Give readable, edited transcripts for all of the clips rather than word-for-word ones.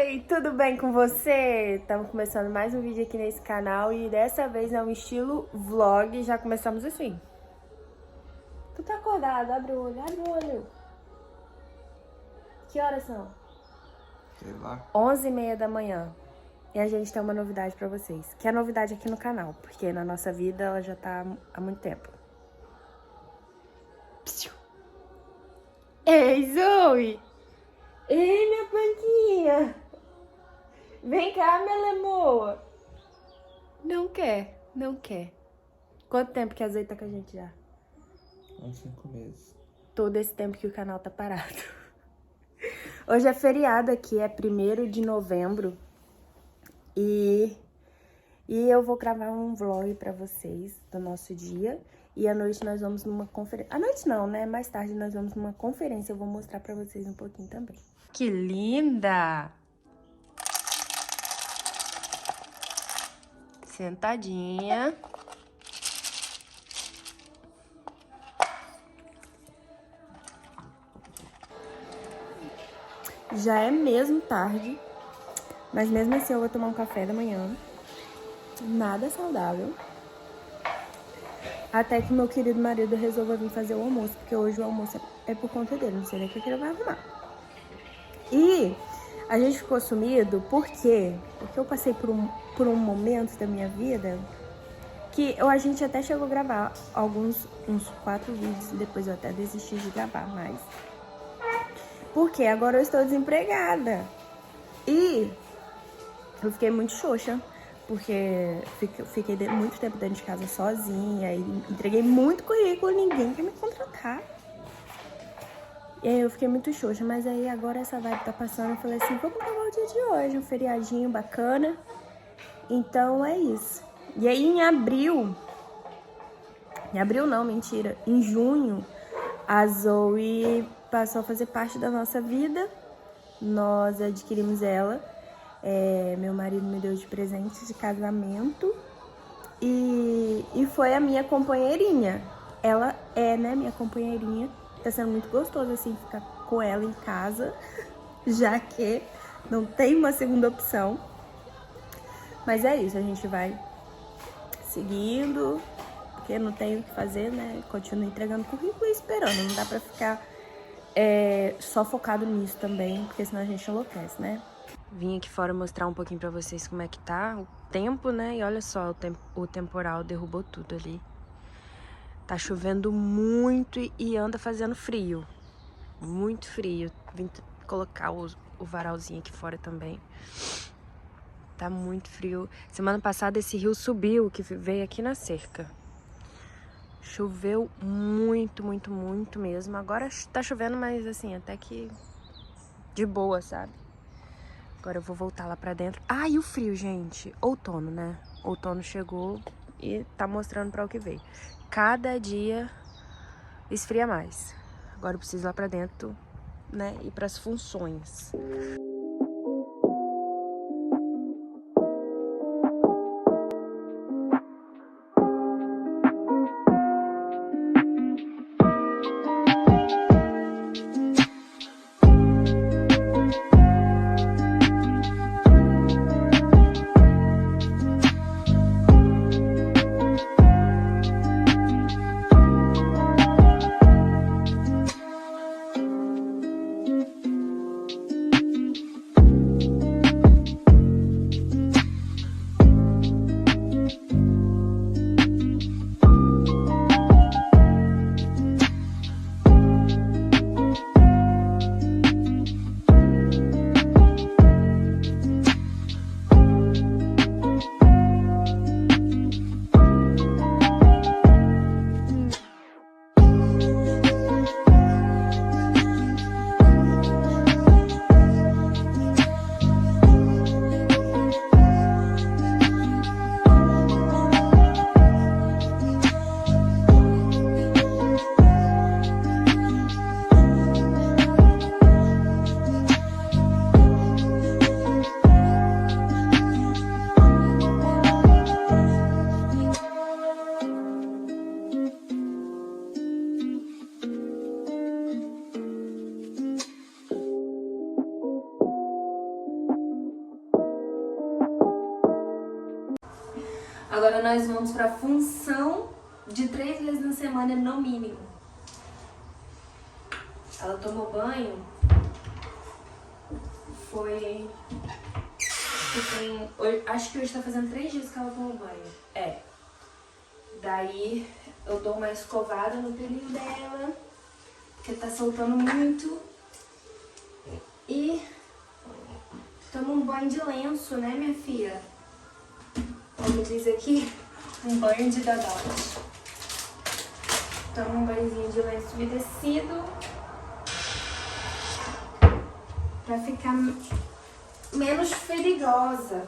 Oi, tudo bem com você? Estamos começando mais um vídeo aqui nesse canal e dessa vez é um estilo vlog. Já começamos assim. Tu tá acordado? Abre o olho, abre o olho. Que horas são? Sei lá. 11h30 da manhã. E a gente tem uma novidade pra vocês. Que é novidade aqui no canal, porque na nossa vida ela já tá há muito tempo. Ei, Zoe! Ei, minha panquinha! Vem cá, minha lemoa! Não quer, não quer. Quanto tempo que a Zoe tá com a gente já? Uns 5 meses. Todo esse tempo que o canal tá parado. Hoje é feriado aqui, é 1º de novembro. E eu vou gravar um vlog pra vocês do nosso dia. E à noite nós vamos numa conferência. À noite não, né? Mais tarde nós vamos numa conferência. Eu vou mostrar pra vocês um pouquinho também. Que linda! Sentadinha. Já é mesmo tarde, mas mesmo assim eu vou tomar um café da manhã. Nada saudável. Até que meu querido marido resolva vir fazer o almoço, porque hoje o almoço é por conta dele, não sei nem o que ele vai arrumar. E a gente ficou sumido, por quê? Porque eu passei por um momento da minha vida que a gente até chegou a gravar uns 4 vídeos, e depois eu até desisti de gravar mais. Porque agora eu estou desempregada. E eu fiquei muito xoxa, porque fiquei muito tempo dentro de casa sozinha e entreguei muito currículo e ninguém quer me contratar. E aí eu fiquei muito xoxa, mas aí agora essa vibe tá passando, eu falei assim, vamos gravar o dia de hoje, um feriadinho bacana. Então é isso. E aí em abril não, mentira, em junho, a Zoe passou a fazer parte da nossa vida. Nós adquirimos ela. Meu marido me deu de presente de casamento. E foi a minha companheirinha. Ela é, né, minha companheirinha. Tá sendo muito gostoso, assim, ficar com ela em casa, já que não tem uma segunda opção. Mas é isso, a gente vai seguindo, porque não tem o que fazer, né? Continuo entregando currículo e esperando. Não dá pra ficar só focado nisso também, porque senão a gente enlouquece, né? Vim aqui fora mostrar um pouquinho pra vocês como é que tá o tempo, né? E olha só, o temporal derrubou tudo ali. Tá chovendo muito e anda fazendo frio. Muito frio. Vim colocar o varalzinho aqui fora também. Tá muito frio. Semana passada esse rio subiu, que veio aqui na cerca. Choveu muito, muito, muito mesmo. Agora tá chovendo, mas assim, até que de boa, sabe? Agora eu vou voltar lá pra dentro. Ah, e o frio, gente. Outono, né? Outono chegou e tá mostrando pra o que veio. Cada dia esfria mais. Agora eu preciso ir lá pra dentro, né? Ir pras funções. Agora nós vamos pra função de 3 vezes na semana, no mínimo. Ela tomou banho. Foi... acho que hoje tá fazendo 3 dias que ela tomou banho. É. Daí eu dou uma escovada no pelinho dela, porque tá soltando muito. E toma um banho de lenço, né, minha filha? Como diz aqui, um banho de dadote. Toma um banhozinho de lenço umedecido pra ficar menos perigosa.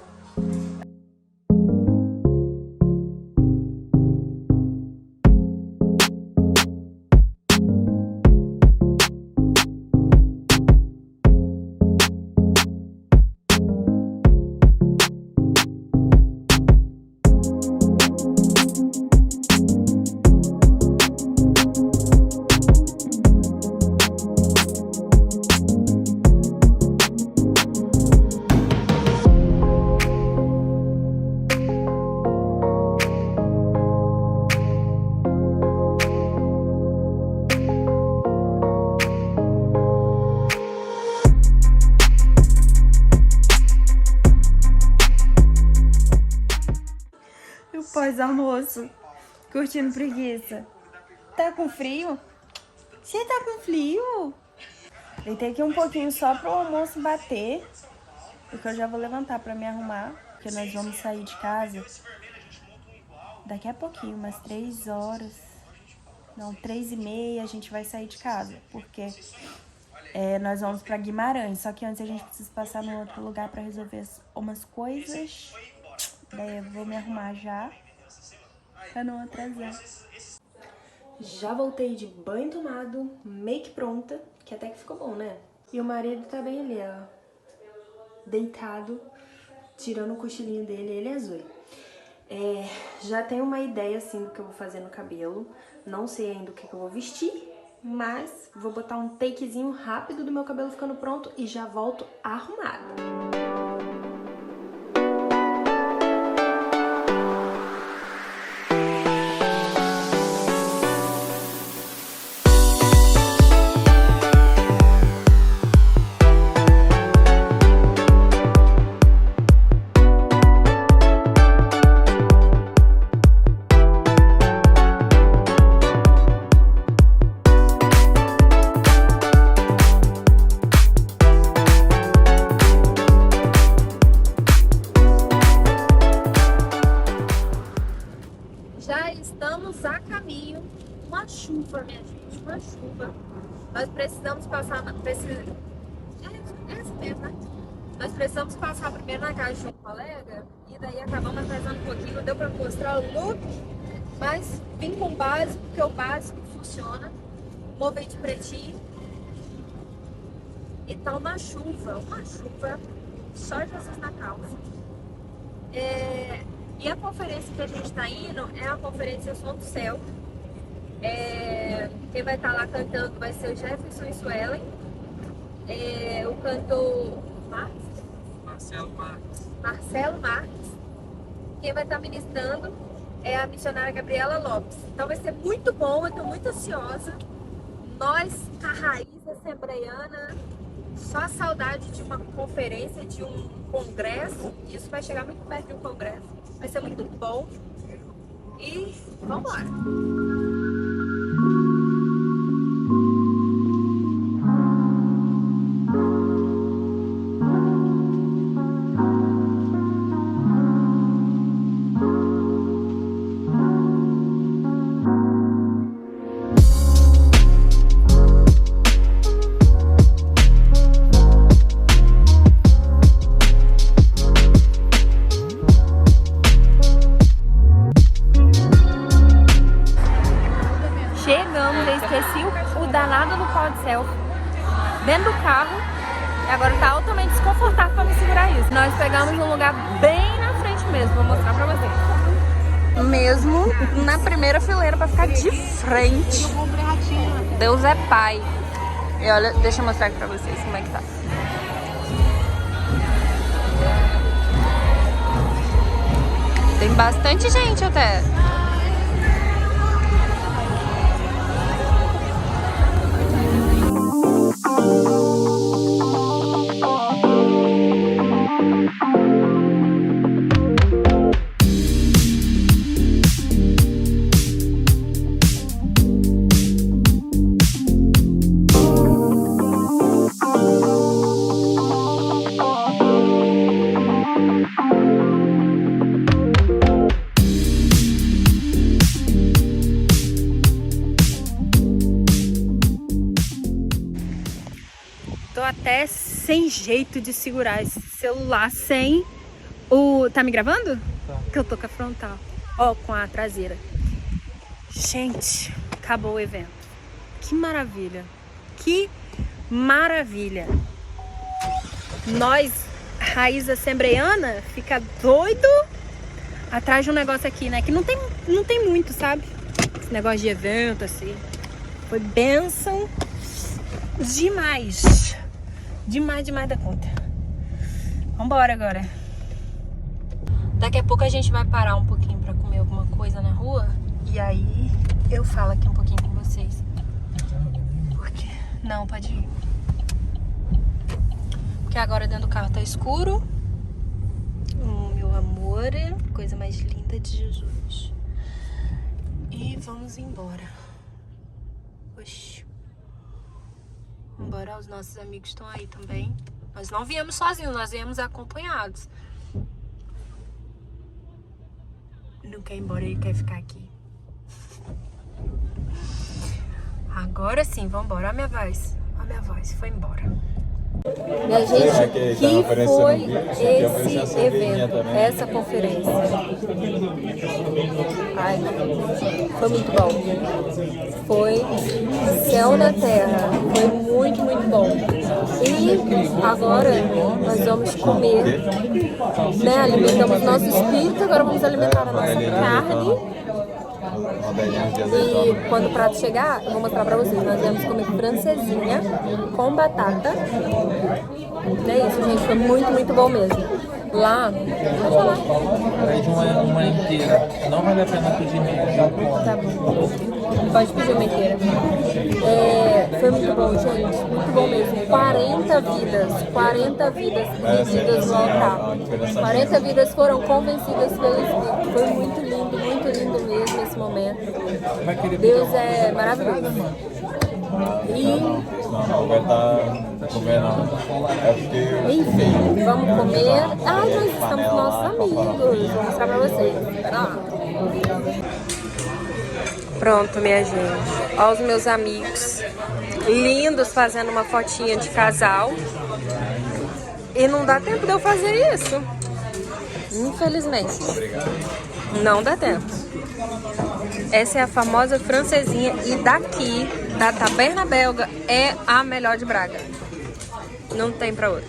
Pós-almoço, curtindo preguiça. Tá com frio? Você tá com frio? Deitei aqui um pouquinho só pro almoço bater, porque eu já vou levantar pra me arrumar, porque nós vamos sair de casa daqui a pouquinho, umas 3 horas, não, 3h30 a gente vai sair de casa, porque nós vamos pra Guimarães, só que antes a gente precisa passar no outro lugar pra resolver umas coisas. Daí eu vou me arrumar já, pra não atrasar. Já voltei de banho tomado, make pronta, que até que ficou bom, né? E o marido tá bem ali, ó, deitado, tirando o cochilinho dele, ele é azul. Já tenho uma ideia, assim, do que eu vou fazer no cabelo. Não sei ainda o que eu vou vestir, mas vou botar um takezinho rápido do meu cabelo ficando pronto e já volto arrumada. A caminho, uma chuva, minha gente, uma chuva. Nós precisamos passar Nós precisamos passar primeiro na casa de um colega e daí acabamos atrasando um pouquinho, não deu pra mostrar o look, mas vim com o básico, porque o básico funciona. Movei de pretinho e tá uma chuva, só Jesus na causa. E a conferência que a gente tá indo é a conferência Som do Céu. Quem vai estar lá cantando vai ser o Jefferson e Suelen. O cantor Marcelo Marques. Quem vai estar ministrando é a missionária Gabriela Lopes. Então vai ser muito bom, eu tô muito ansiosa. Nós, a raiz assembleiana, só a saudade de uma conferência, de um congresso. Isso vai chegar muito perto de um congresso. Vai ser muito bom. E vamos lá. Dentro do carro, e agora tá altamente desconfortável pra me segurar isso. Nós pegamos um lugar bem na frente mesmo, vou mostrar pra vocês. Mesmo na primeira fileira pra ficar de frente. Deus é pai. E olha, deixa eu mostrar aqui pra vocês como é que tá. Tem bastante gente até. Tô até sem jeito de segurar esse celular sem o... Tá me gravando? Tá. Que eu tô com a frontal. Ó, com a traseira. Gente, acabou o evento. Que maravilha. Que maravilha. Nós, raiz assembleiana, fica doido atrás de um negócio aqui, né? Que não tem muito, sabe? Esse negócio de evento, assim. Foi bênção demais. Demais da conta. Vambora agora. Daqui a pouco a gente vai parar um pouquinho pra comer alguma coisa na rua. E aí eu falo aqui um pouquinho com vocês. Porque... Não, pode ir. Porque agora dentro do carro tá escuro. Meu amor, coisa mais linda de Jesus. E vamos embora. Oxi. Embora os nossos amigos estão aí também. Nós não viemos sozinhos, nós viemos acompanhados. Não quer ir embora, ele quer ficar aqui. Agora sim, vamos embora. Olha a minha voz, foi embora. Minha gente, que foi esse evento, essa conferência? Ai, foi muito bom. Foi céu na terra, foi muito bom. E agora nós vamos comer, né? Alimentamos nosso espírito, agora vamos alimentar a nossa carne. E quando o prato chegar, eu vou mostrar pra vocês. Nós vamos comer francesinha com batata. É isso, gente. Foi muito bom mesmo. Lá, pode falar. Pede uma inteira. Não vale a pena pedir meia. Tá bom. Pode pedir uma inteira. Foi muito bom, gente. Muito bom mesmo. 40 vidas vividas no altar. 40 vidas foram convencidas pelo Espírito. Foi muito lindo mesmo esse momento. Deus é maravilhoso. E... Não vai estar comendo. É porque... Enfim, vamos comer. Ai, nós estamos com nossos amigos. Vou mostrar pra vocês. Pronto, minha gente. Olha os meus amigos lindos fazendo uma fotinha de casal. E não dá tempo de eu fazer isso. Infelizmente. Não dá tempo. Essa é a famosa francesinha. E daqui, da Taberna Belga, é a melhor de Braga. Não tem pra outro.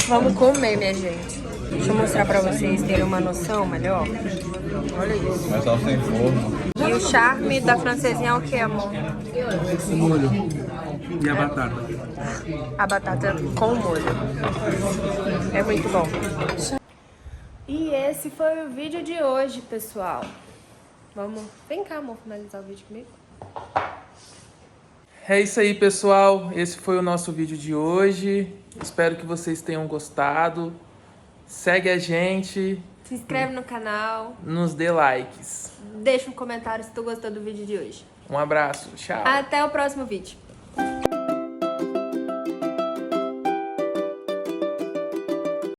Vamos comer, minha gente. Deixa eu mostrar pra vocês terem uma noção melhor. Olha isso. Mas só sem forno. E o charme da francesinha é o que, amor? O molho. E a batata. A batata com o molho. É muito bom. E esse foi o vídeo de hoje, pessoal. Vamos... Vem cá, amor, finalizar o vídeo comigo. É isso aí, pessoal. Esse foi o nosso vídeo de hoje. Espero que vocês tenham gostado. Segue a gente. Se inscreve no canal. Nos dê likes. Deixa um comentário se tu gostou do vídeo de hoje. Um abraço. Tchau. Até o próximo vídeo.